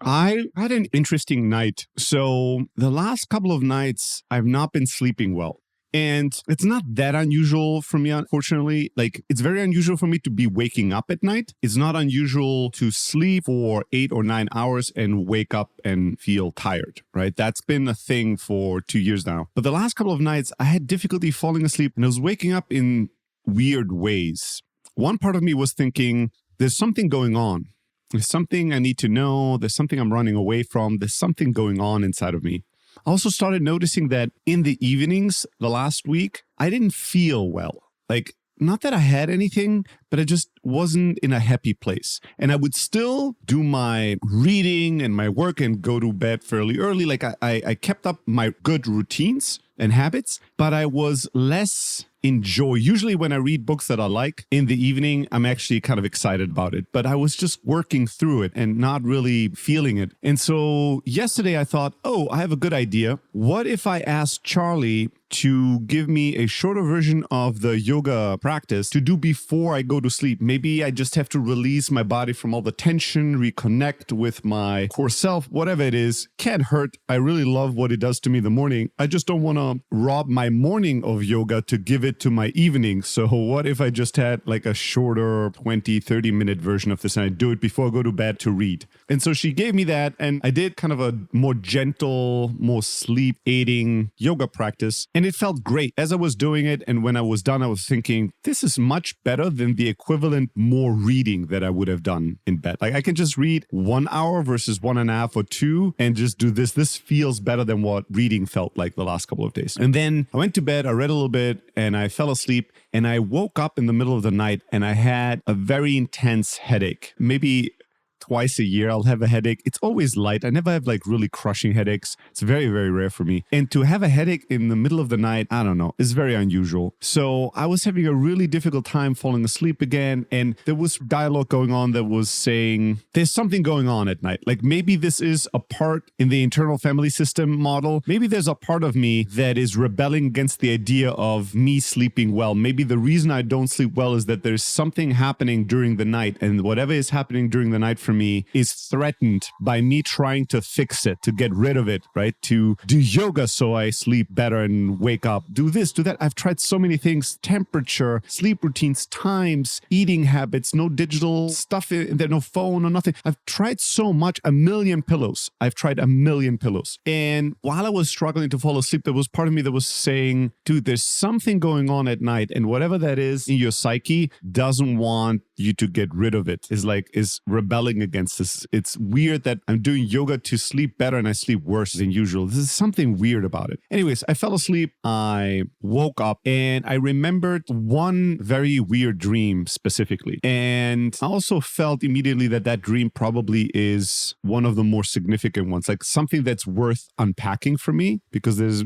I had an interesting night. So the last couple of nights, I've not been sleeping well. And it's not that unusual for me, unfortunately. Like, it's very unusual for me to be waking up at night. It's not unusual to sleep for 8 or 9 hours and wake up and feel tired, right? That's been a thing for 2 years now. But the last couple of nights, I had difficulty falling asleep and I was waking up in weird ways. One part of me was thinking, there's something going on. There's something I need to know. There's something I'm running away from. There's something going on inside of me. I also started noticing that in the evenings the last week, I didn't feel well. Like, not that I had anything, but I just wasn't in a happy place. And I would still do my reading and my work and go to bed fairly early. Like I kept up my good routines and habits, but I was less in joy. Usually when I read books that I like in the evening, I'm actually kind of excited about it, but I was just working through it and not really feeling it. And so yesterday I thought, oh, I have a good idea. What if I asked Charlie to give me a shorter version of the yoga practice to do before I go to sleep? Maybe I just have to release my body from all the tension, reconnect with my core self, whatever it is. Can't hurt. I really love what it does to me in the morning. I just don't want to rob my morning of yoga to give it to my evening. So what if I just had like a shorter 20, 30-minute version of this and I do it before I go to bed to read? And so she gave me that and I did kind of a more gentle, more sleep-aiding yoga practice. And it felt great as I was doing it. And when I was done, I was thinking, this is much better than the equivalent more reading that I would have done in bed. Like I can just read 1 hour versus 1.5 or 2 and just do this. This feels better than what reading felt like the last couple of days. And then I went to bed, I read a little bit and I fell asleep and I woke up in the middle of the night and I had a very intense headache. Maybe twice a year I'll have a headache. It's always light. I never have like really crushing headaches. It's very, very rare for me. And to have a headache in the middle of the night, I don't know, is very unusual. So I was having a really difficult time falling asleep again. And there was dialogue going on that was saying, there's something going on at night. Like maybe this is a part in the internal family system model. Maybe there's a part of me that is rebelling against the idea of me sleeping well. Maybe the reason I don't sleep well is that there's something happening during the night. And whatever is happening during the night for me is threatened by me trying to fix it, to get rid of it, right? To do yoga so I sleep better and wake up, do this, do that. I've tried so many things, temperature, sleep routines, times, eating habits, no digital stuff in there, no phone or nothing. I've tried so much, 1 million pillows. I've tried 1 million pillows. And while I was struggling to fall asleep, there was part of me that was saying, dude, there's something going on at night. And whatever that is in your psyche doesn't want you to get rid of it, is rebelling against this. It's weird that I'm doing yoga to sleep better and I sleep worse than usual. There's something weird about it. Anyways, I fell asleep, I woke up and I remembered one very weird dream specifically. And I also felt immediately that that dream probably is one of the more significant ones, like something that's worth unpacking for me because there's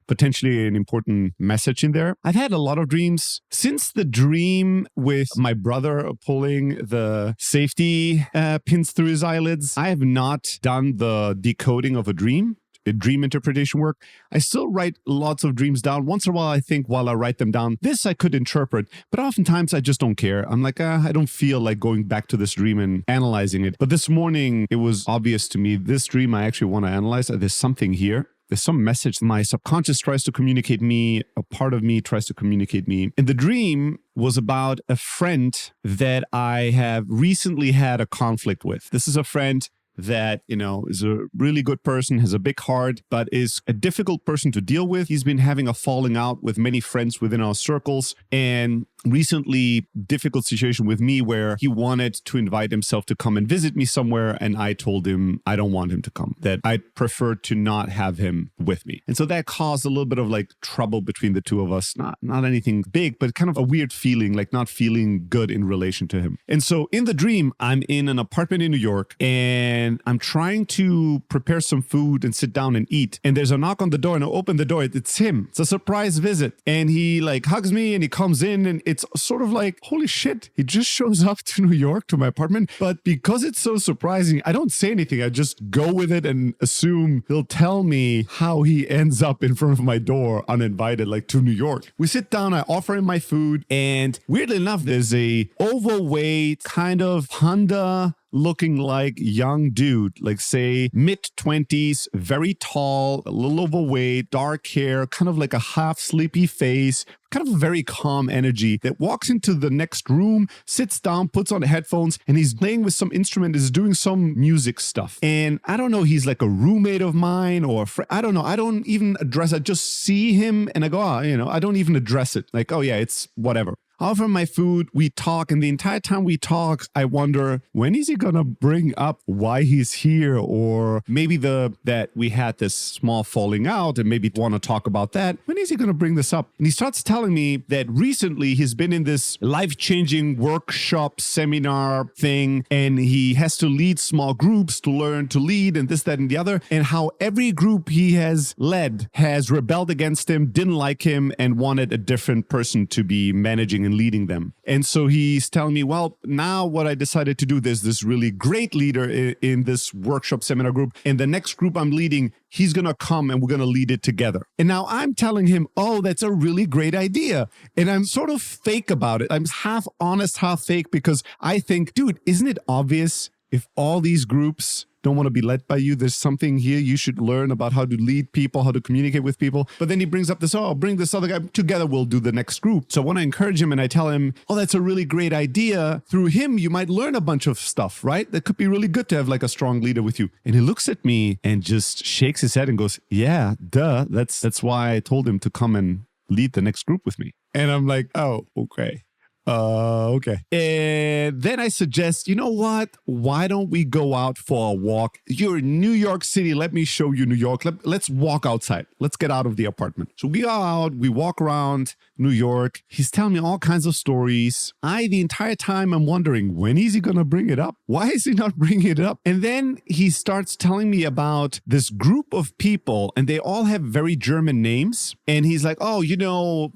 potentially an important message in there. I've had a lot of dreams since the dream with my brother pulling the safety pins through his eyelids. I have not done the decoding of a dream interpretation work. I still write lots of dreams down. Once in a while, I think while I write them down, this I could interpret, but oftentimes I just don't care. I'm like, I don't feel like going back to this dream and analyzing it. But this morning, it was obvious to me, this dream I actually want to analyze. There's something here. There's some message my subconscious tries to communicate me, a part of me tries to communicate me. And the dream was about a friend that I have recently had a conflict with. This is a friend that, is a really good person, has a big heart, but is a difficult person to deal with. He's been having a falling out with many friends within our circles. And recently, difficult situation with me where he wanted to invite himself to come and visit me somewhere. And I told him I don't want him to come, that I'd prefer to not have him with me. And so that caused a little bit of like trouble between the two of us. Not anything big, but kind of a weird feeling, like not feeling good in relation to him. And so in the dream, I'm in an apartment in New York and I'm trying to prepare some food and sit down and eat. And there's a knock on the door and I open the door. It's him. It's a surprise visit. And he like hugs me and he comes in and it's sort of like, holy shit, he just shows up to New York, to my apartment. But because it's so surprising, I don't say anything. I just go with it and assume he'll tell me how he ends up in front of my door uninvited, like to New York. We sit down, I offer him my food. And weirdly enough, there's a overweight kind of Honda looking like young dude, like say mid-20s, very tall, a little overweight, dark hair, kind of like a half sleepy face, kind of a very calm energy that walks into the next room, sits down, puts on the headphones, and he's playing with some instrument, is doing some music stuff. And I don't know, he's like a roommate of mine or a friend. I don't know. I don't even address it. I just see him and I go, I don't even address it. Like, oh yeah, it's whatever. I offer him my food, we talk, and the entire time we talk, I wonder, when is he gonna bring up why he's here? Or maybe that we had this small falling out and maybe want to talk about that. When is he gonna bring this up? And he starts telling me that recently he's been in this life-changing workshop seminar thing, and he has to lead small groups to learn to lead and this, that, and the other, and how every group he has led has rebelled against him, didn't like him, and wanted a different person to be managing and leading them. And so he's telling me, well, now what I decided to do, there's this really great leader in this workshop seminar group, and the next group I'm leading, he's going to come and we're going to lead it together. And now I'm telling him, oh, that's a really great idea. And I'm sort of fake about it. I'm half honest, half fake, because I think, dude, isn't it obvious if all these groups don't want to be led by you, there's something here you should learn about how to lead people, how to communicate with people. But then he brings up this, I'll bring this other guy, together we'll do the next group. So I want to encourage him and I tell him, oh, that's a really great idea. Through him, you might learn a bunch of stuff, right? That could be really good to have like a strong leader with you. And he looks at me and just shakes his head and goes, yeah, duh. That's why I told him to come and lead the next group with me. And I'm like, oh, okay. Okay. And then I suggest, you know what? Why don't we go out for a walk? You're in New York City. Let me show you New York. Let's walk outside. Let's get out of the apartment. So we go out, we walk around New York. He's telling me all kinds of stories. The entire time I'm wondering, when is he going to bring it up? Why is he not bringing it up? And then he starts telling me about this group of people, and they all have very German names. And he's like, oh,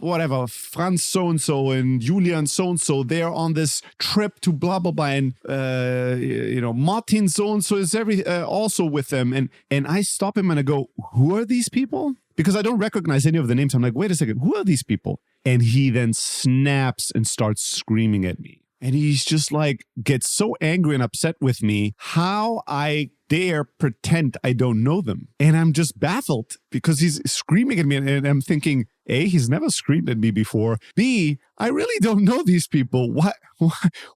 whatever, Franz so-and-so and Julian so-and-so, they're on this trip to blah, blah, blah. And, Martin so-and-so is also with them. And I stop him and I go, who are these people? Because I don't recognize any of the names. I'm like, wait a second, who are these people? And he then snaps and starts screaming at me. And he's just like, gets so angry and upset with me how I dare pretend I don't know them. And I'm just baffled because he's screaming at me. And I'm thinking, A, he's never screamed at me before. B, I really don't know these people.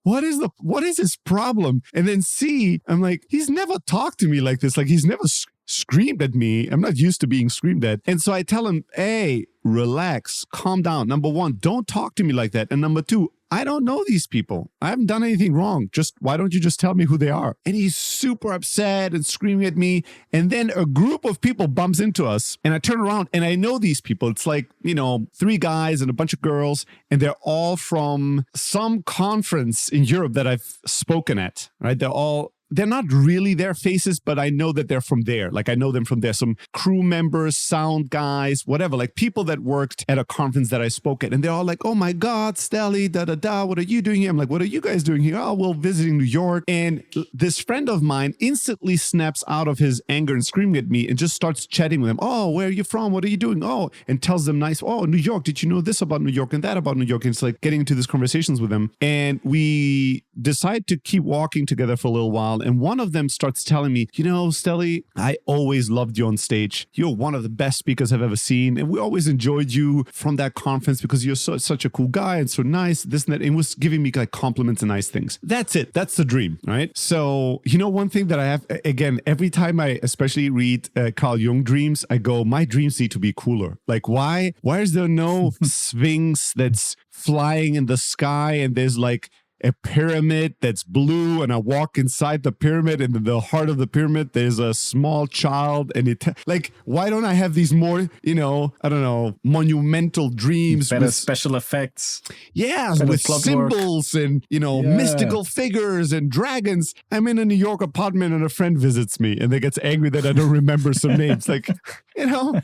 What is his problem? And then C, I'm like, he's never talked to me like this. Like he's never screamed at me. I'm not used to being screamed at. And so I tell him, hey, relax, calm down. Number one, don't talk to me like that. And number two, I don't know these people. I haven't done anything wrong. Why don't you just tell me who they are? And he's super upset and screaming at me. And then a group of people bumps into us. And I turn around and I know these people. It's like, 3 guys and a bunch of girls. And they're all from some conference in Europe that I've spoken at, right? They're not really their faces, but I know that they're from there. Like I know them from there. Some crew members, sound guys, whatever, like people that worked at a conference that I spoke at. And they're all like, oh my God, Stelly, da-da-da, what are you doing here? I'm like, what are you guys doing here? Oh, well, visiting New York. And this friend of mine instantly snaps out of his anger and screaming at me and just starts chatting with them. Oh, where are you from? What are you doing? Oh, and tells them nice, oh, New York. Did you know this about New York and that about New York? And it's like getting into these conversations with them. And we decide to keep walking together for a little while. And one of them starts telling me, Stelly, I always loved you on stage. You're one of the best speakers I've ever seen. And we always enjoyed you from that conference because you're such a cool guy and so nice, this and that. And was giving me like compliments and nice things. That's it. That's the dream, right? So, one thing that I have, again, every time I especially read Carl Jung dreams, I go, my dreams need to be cooler. Like, why is there no sphinx that's flying in the sky and there's like a pyramid that's blue and I walk inside the pyramid and in the heart of the pyramid there's a small child and why don't I have these more, monumental dreams? Better with special effects. Yeah, with symbols and, mystical figures and dragons. I'm in a New York apartment and a friend visits me and they gets angry that I don't remember some names. Like,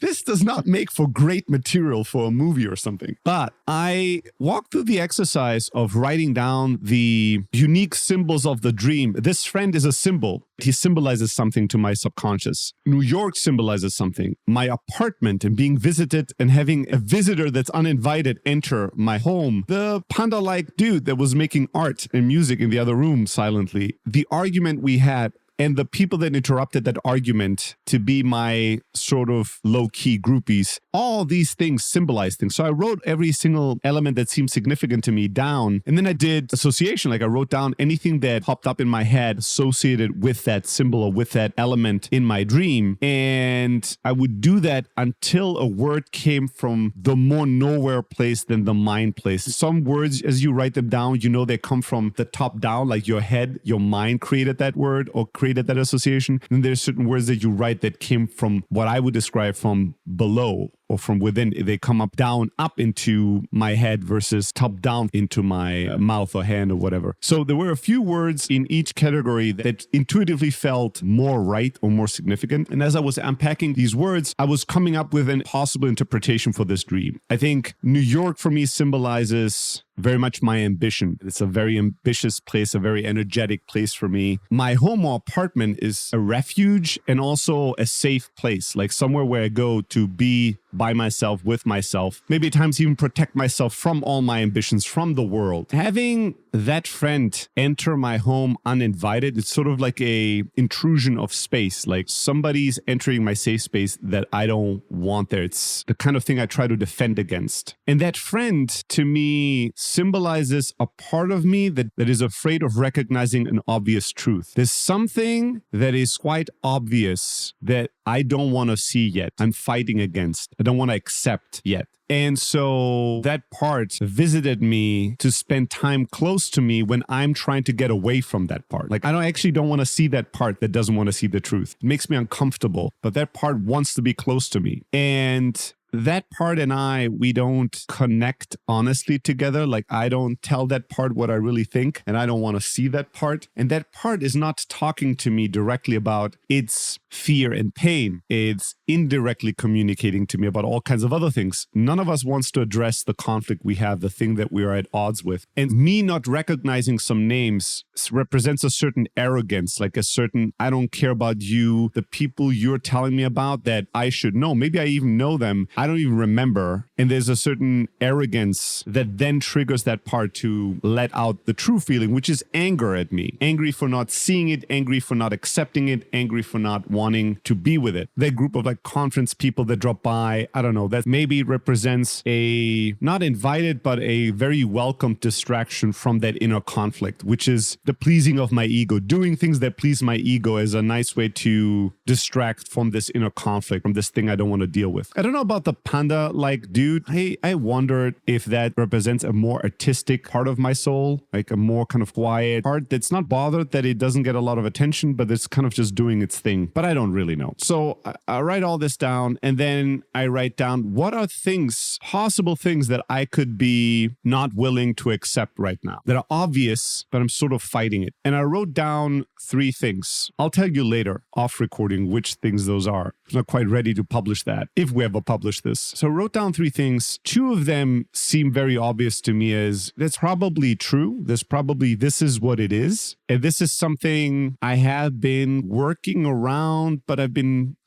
this does not make for great material for a movie or something. But I walked through the exercise of writing down the unique symbols of the dream. This friend is a symbol. He symbolizes something to my subconscious. New York symbolizes something. My apartment and being visited and having a visitor that's uninvited enter my home. The panda-like dude that was making art and music in the other room silently. The argument we had and the people that interrupted that argument to be my sort of low-key groupies, all these things symbolize things. So I wrote every single element that seemed significant to me down. And then I did association. Like I wrote down anything that popped up in my head associated with that symbol or with that element in my dream. And I would do that until a word came from the more nowhere place than the mind place. Some words, as you write them down, you know they come from the top down, like your head, your mind created that word or created that association. And there's certain words that you write that came from what I would describe from below or from within. They come down up into my head versus top down into my mouth or hand or whatever. So there were a few words in each category that intuitively felt more right or more significant. And as I was unpacking these words, I was coming up with an possible interpretation for this dream. I think New York for me symbolizes very much my ambition. It's a very ambitious place, a very energetic place for me. My home or apartment is a refuge and also a safe place, like somewhere where I go to be by myself, with myself, maybe at times even protect myself from all my ambitions, from the world. Having that friend enter my home uninvited, it's sort of like a intrusion of space, like somebody's entering my safe space that I don't want there. It's the kind of thing I try to defend against. And that friend, to me, symbolizes a part of me that is afraid of recognizing an obvious truth. There's something that is quite obvious that I don't want to see yet. I'm fighting against. I don't want to accept yet. And so that part visited me to spend time close to me when I'm trying to get away from that part. Like, I don't want to see that part that doesn't want to see the truth. It makes me uncomfortable, but that part wants to be close to me. And that part and we don't connect honestly together. Like, I don't tell that part what I really think, and I don't want to see that part. And that part is not talking to me directly about its fear and pain. It's indirectly communicating to me about all kinds of other things. None of us wants to address the conflict we have, the thing that we are at odds with. And me not recognizing some names represents a certain arrogance, like a certain, I don't care about you, the people you're telling me about that I should know. Maybe I even know them. I don't even remember. And there's a certain arrogance that then triggers that part to let out the true feeling, which is anger at me. Angry for not seeing it, angry for not accepting it, angry for not wanting to be with it. That group of like conference people that drop by, I don't know, that maybe represents a, not invited, but a very welcome distraction from that inner conflict, which is the pleasing of my ego. Doing things that please my ego is a nice way to distract from this inner conflict, from this thing I don't want to deal with. I don't know about the panda-like dude. I wondered if that represents a more artistic part of my soul, like a more kind of quiet part that's not bothered that it doesn't get a lot of attention, but it's kind of just doing its thing. But I don't really know. So I write all this down, and then I write down what are things, possible things that I could be not willing to accept right now, that are obvious, but I'm sort of fighting it. And I wrote down 3 things. I'll tell you later, off recording, which things those are. I'm not quite ready to publish that, if we ever publish this. So I wrote down 3 things. 2 of them seem very obvious to me as that's probably true. This is what it is. And this is something I have been working around, but I've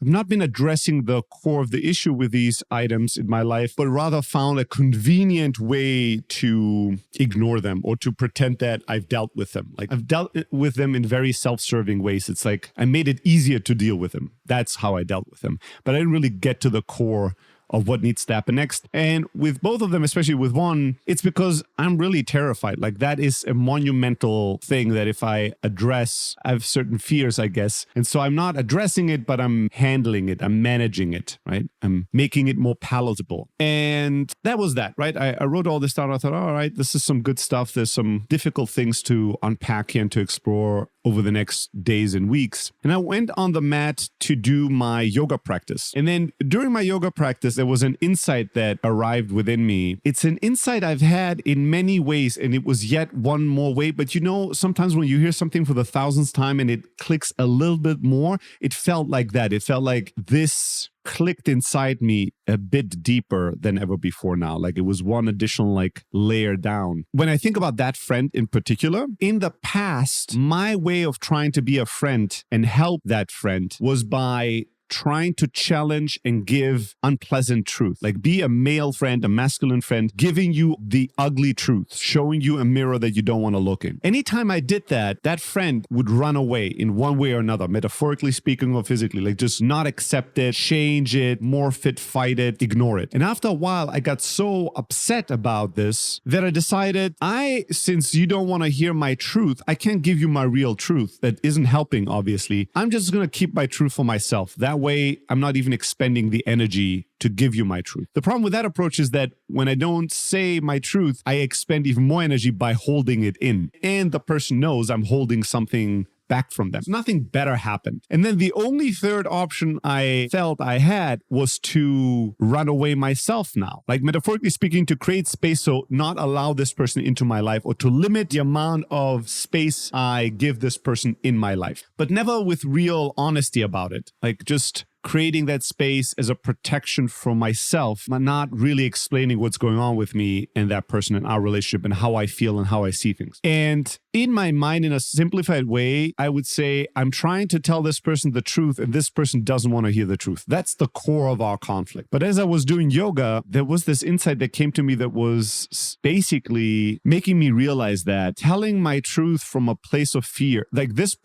not been addressing the core of the issue with these items in my life, but rather found a convenient way to ignore them or to pretend that I've dealt with them. Like, I've dealt with them in very self-serving ways. It's like I made it easier to deal with them. That's how I dealt with them. But I didn't really get to the core of what needs to happen next. And with both of them, especially with one, it's because I'm really terrified. Like, that is a monumental thing that if I address, I have certain fears, I guess. And so I'm not addressing it, but I'm handling it. I'm managing it, right? I'm making it more palatable. And that was that, right? I wrote all this down. I thought, all right, this is some good stuff. There's some difficult things to unpack here and to explore over the next days and weeks. And I went on the mat to do my yoga practice. And then during my yoga practice, there was an insight that arrived within me. It's an insight I've had in many ways, and it was yet one more way. But you know, sometimes when you hear something for the 1000th time and it clicks a little bit more, it felt like that. It felt like this clicked inside me a bit deeper than ever before now. Like it was one additional layer down. When I think about that friend in particular, in the past, my way of trying to be a friend and help that friend was by trying to challenge and give unpleasant truth. Like be a male friend, a masculine friend, giving you the ugly truth, showing you a mirror that you don't want to look in. Anytime I did that, that friend would run away in one way or another, metaphorically speaking or physically, like just not accept it, change it, morph it, fight it, ignore it. And after a while, I got so upset about this that I decided, since you don't want to hear my truth, I can't give you my real truth. That isn't helping, obviously. I'm just going to keep my truth for myself. That way, I'm not even expending the energy to give you my truth. The problem with that approach is that when I don't say my truth, I expend even more energy by holding it in. And the person knows I'm holding something back from them. Nothing better happened. And then the only third option I felt I had was to run away myself now. Like metaphorically speaking, to create space, so not allow this person into my life, or to limit the amount of space I give this person in my life, but never with real honesty about it. Like just creating that space as a protection for myself, but not really explaining what's going on with me and that person and our relationship and how I feel and how I see things. And in my mind, in a simplified way, I would say I'm trying to tell this person the truth and this person doesn't want to hear the truth. That's the core of our conflict. But as I was doing yoga, there was this insight that came to me that was basically making me realize that telling my truth from a place of fear, like this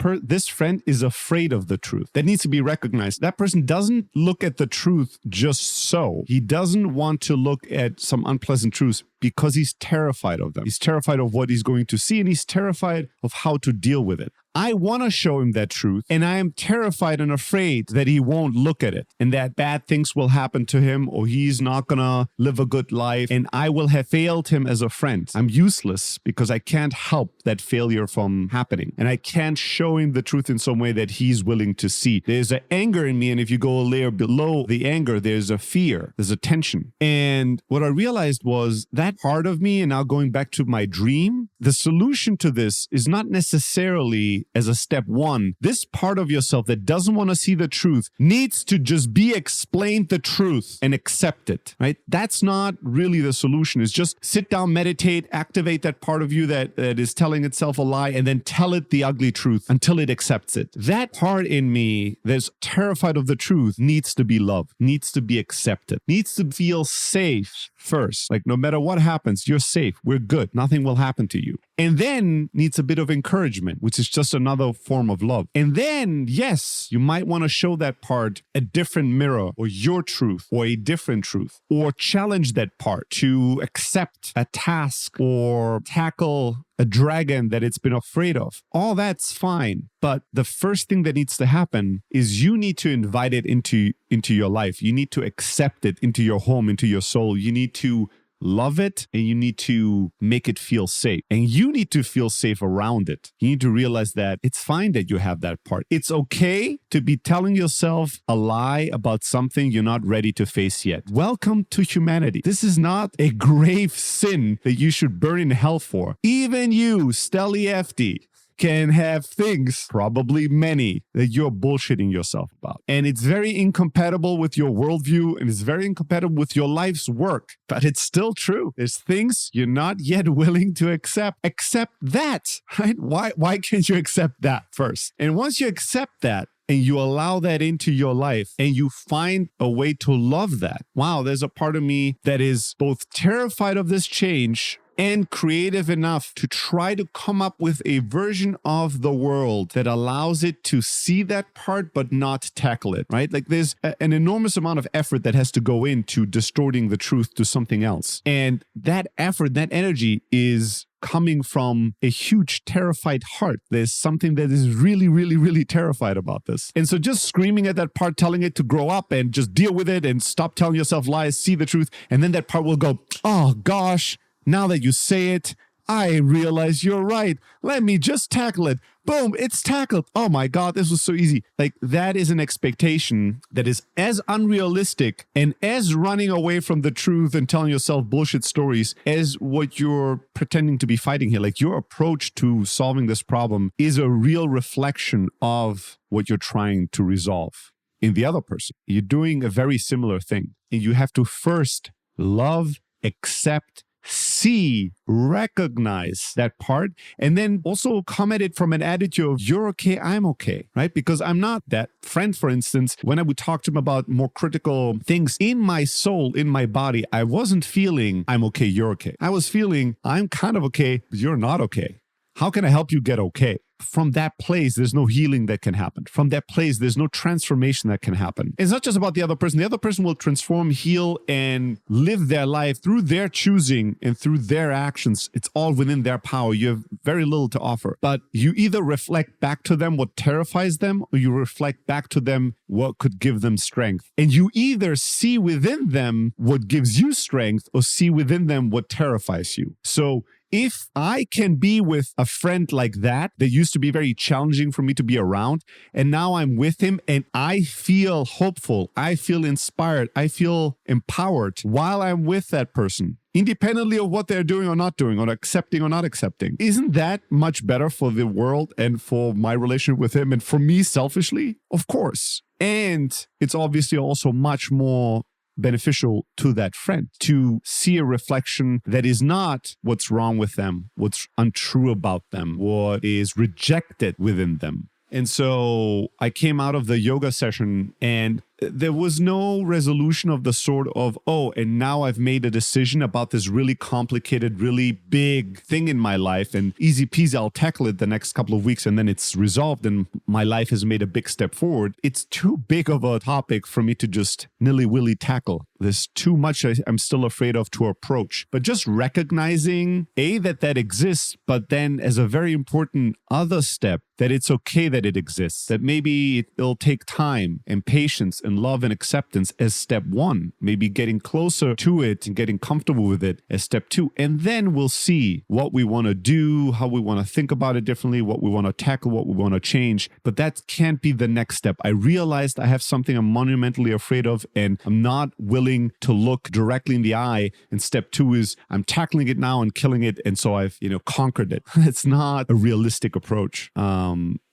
friend is afraid of the truth. That needs to be recognized. That person doesn't look at the truth just so. He doesn't want to look at some unpleasant truths because he's terrified of them. He's terrified of what he's going to see, and he's terrified of how to deal with it. I want to show him that truth, and I am terrified and afraid that he won't look at it and that bad things will happen to him, or he's not going to live a good life, and I will have failed him as a friend. I'm useless because I can't help that failure from happening, and I can't show him the truth in some way that he's willing to see. There's an anger in me, and if you go a layer below the anger, there's a fear, there's a tension. And what I realized was that part of me, and now going back to my dream, the solution to this is not necessarily as a step one. This part of yourself that doesn't want to see the truth needs to just be explained the truth and accept it, right? That's not really the solution. It's just sit down, meditate, activate that part of you that is telling itself a lie, and then tell it the ugly truth until it accepts it. That part in me that's terrified of the truth needs to be loved, needs to be accepted, needs to feel safe first. Like no matter what happens, you're safe. We're good. Nothing will happen to you. And then needs a bit of encouragement, which is just another form of love. And then, yes, you might want to show that part a different mirror, or your truth, or a different truth, or challenge that part to accept a task or tackle a dragon that it's been afraid of. All that's fine. But the first thing that needs to happen is you need to invite it into your life. You need to accept it into your home, into your soul. You need to love it, and you need to make it feel safe. And you need to feel safe around it. You need to realize that it's fine that you have that part. It's okay to be telling yourself a lie about something you're not ready to face yet. Welcome to humanity. This is not a grave sin that you should burn in hell for. Even you, Steli FD, can have things, probably many, that you're bullshitting yourself about. And it's very incompatible with your worldview, and it's very incompatible with your life's work. But it's still true. There's things you're not yet willing to accept. Accept that, right? Why can't you accept that first? And once you accept that, and you allow that into your life, and you find a way to love that, wow, there's a part of me that is both terrified of this change and creative enough to try to come up with a version of the world that allows it to see that part but not tackle it, right? Like there's an enormous amount of effort that has to go into distorting the truth to something else. And that effort, that energy is coming from a huge terrified heart. There's something that is really, really, really terrified about this. And so just screaming at that part, telling it to grow up and just deal with it and stop telling yourself lies, see the truth. And then that part will go, oh gosh, now that you say it, I realize you're right. Let me just tackle it. Boom, it's tackled. Oh my God, this was so easy. Like that is an expectation that is as unrealistic and as running away from the truth and telling yourself bullshit stories as what you're pretending to be fighting here. Like your approach to solving this problem is a real reflection of what you're trying to resolve. in the other person. You're doing a very similar thing. And you have to first love, accept, see, recognize that part, and then also come at it from an attitude of you're okay, I'm okay, right? Because I'm not that friend, for instance, when I would talk to him about more critical things in my soul, in my body, I wasn't feeling I'm okay, you're okay. I was feeling I'm kind of okay, but you're not okay. How can I help you get okay? From that place, there's no healing that can happen. From that place, there's no transformation that can happen. It's not just about the other person. The other person will transform, heal, and live their life through their choosing and through their actions. It's all within their power. You have very little to offer. But you either reflect back to them what terrifies them, or you reflect back to them what could give them strength. And you either see within them what gives you strength or see within them what terrifies you. So if I can be with a friend like that used to be very challenging for me to be around, and now I'm with him and I feel hopeful, I feel inspired, I feel empowered while I'm with that person, independently of what they're doing or not doing, or accepting or not accepting, isn't that much better for the world and for my relationship with him and for me selfishly? Of course. And it's obviously also much more beneficial to that friend to see a reflection that is not what's wrong with them, what's untrue about them, what is rejected within them. And so I came out of the yoga session and there was no resolution of the sort of, oh, and now I've made a decision about this really complicated, really big thing in my life, and easy peasy, I'll tackle it the next couple of weeks and then it's resolved and my life has made a big step forward. It's too big of a topic for me to just nilly-willy tackle. There's too much I'm still afraid of to approach. But just recognizing, A, that exists, but then as a very important other step, that it's okay that it exists, that maybe it'll take time and patience and love and acceptance as step one, maybe getting closer to it and getting comfortable with it as step two. And then we'll see what we want to do, how we want to think about it differently, what we want to tackle, what we want to change. But that can't be the next step. I realized I have something I'm monumentally afraid of, and I'm not willing to look directly in the eye. And step two is I'm tackling it now and killing it. And so I've, conquered it. It's not a realistic approach.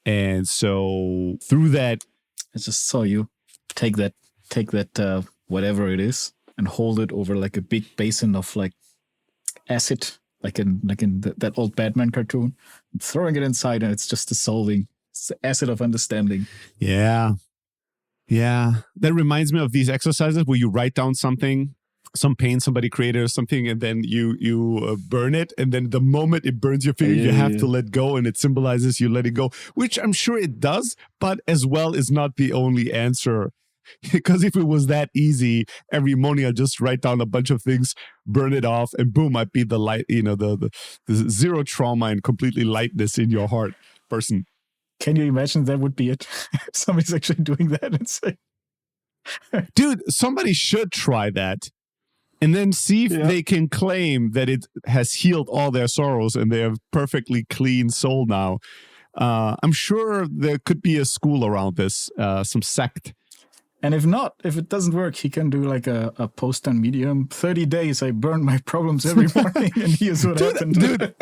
And so through that, I just saw you take that whatever it is and hold it over like a big basin of like acid, like in that old Batman cartoon, throwing it inside and it's just dissolving. It's the acid of understanding. Yeah. That reminds me of these exercises where you write down something, some pain somebody created or something, and then you burn it, and then the moment it burns your finger, you have to let go, and it symbolizes you letting go, which I'm sure it does, but as well is not the only answer. Because if it was that easy, every morning I'd just write down a bunch of things, burn it off, and boom, I'd be the light, the zero trauma and completely lightness in your heart person. Can you imagine that would be it? If somebody's actually doing that and say, dude, somebody should try that. And then see if they can claim that it has healed all their sorrows and they have perfectly clean soul now. I'm sure there could be a school around this, some sect. And if it doesn't work, he can do like a post on Medium. 30 days, I burn my problems every morning, and here's what happened. Dude,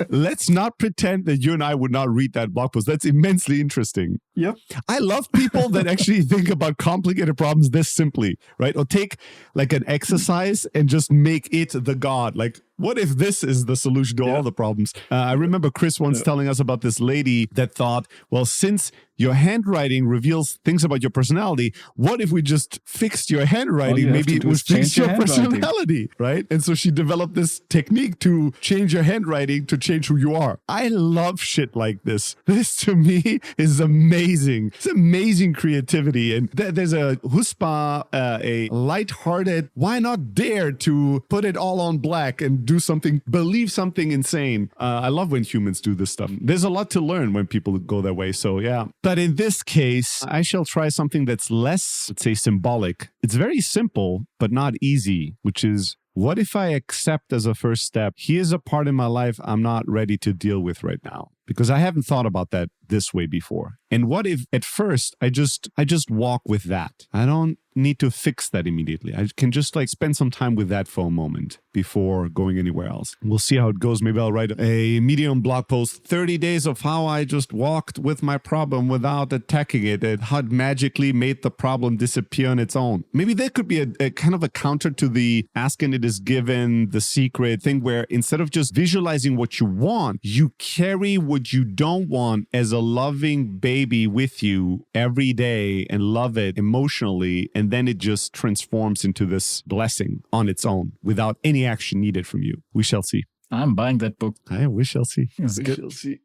let's not pretend that you and I would not read that blog post. That's immensely interesting. Yep. I love people that actually think about complicated problems this simply, right? Or take like an exercise and just make it the God. Like, what if this is the solution to all the problems? I remember Chris once telling us about this lady that thought, well, since your handwriting reveals things about your personality, what if we just fixed your handwriting? Maybe it would fix your personality, right? And so she developed this technique to change your handwriting to change who you are. I love shit like this. This to me is amazing. It's amazing creativity. And there's a huspa, a lighthearted, why not dare to put it all on black and do something, believe something insane. I love when humans do this stuff. There's a lot to learn when people go that way. So yeah. But in this case, I shall try something that's less, let's say, symbolic. It's very simple, but not easy, which is, what if I accept as a first step, here's a part in my life I'm not ready to deal with right now. because I haven't thought about that this way before. And what if at first I just walk with that? I don't need to fix that immediately. I can just like spend some time with that for a moment before going anywhere else. We'll see how it goes. Maybe I'll write a Medium blog post, 30 days of how I just walked with my problem without attacking it and how it magically made the problem disappear on its own. Maybe that could be a kind of a counter to the ask and it is given, the secret thing, where instead of just visualizing what you want, you carry what you don't want as a loving baby with you every day and love it emotionally. And then it just transforms into this blessing on its own without any action needed from you. We shall see. I'm buying that book. We shall see. It's We good. shall see.